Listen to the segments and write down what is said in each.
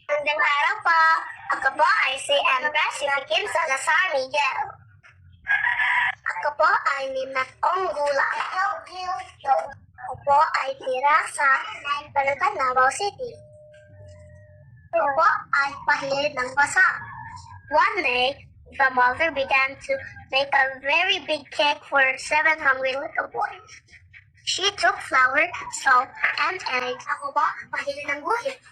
Magandang araw po. Ako po ay si Empress Sifikin Salazar Miguel. Ako po ay 5 gulang. Ako po ay tira sa Balacan, Davao City. Ako po ay pahilig ng basa. One day, the mother began to make a very big cake for 7 hungry little boys. She took flour, salt, and eggs. Ako po, pahilig ng guhit.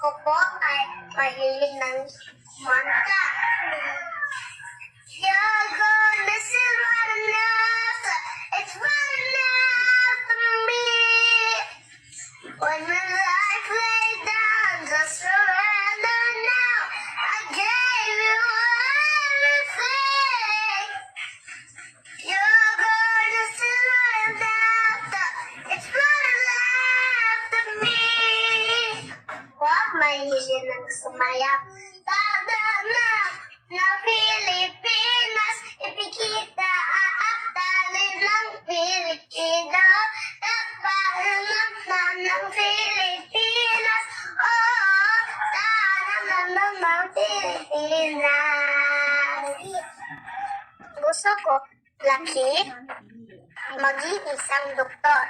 Ako po ay mahilig ng manta. Yago, this is not enough. It's not enough for me. When my life laid down, just surrender now. I gave you everything. Yago, this is not enough. It's not enough for me. Huwag mahilig ng sumayap. Tadanap ng Pilipinas, ipikita at talin ng Pilipino. Tadanap ng Pilipinas, oo, tadanap ng Pilipinas. Gusto ko laki, maging isang doktor.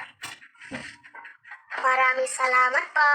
Maraming salamat po.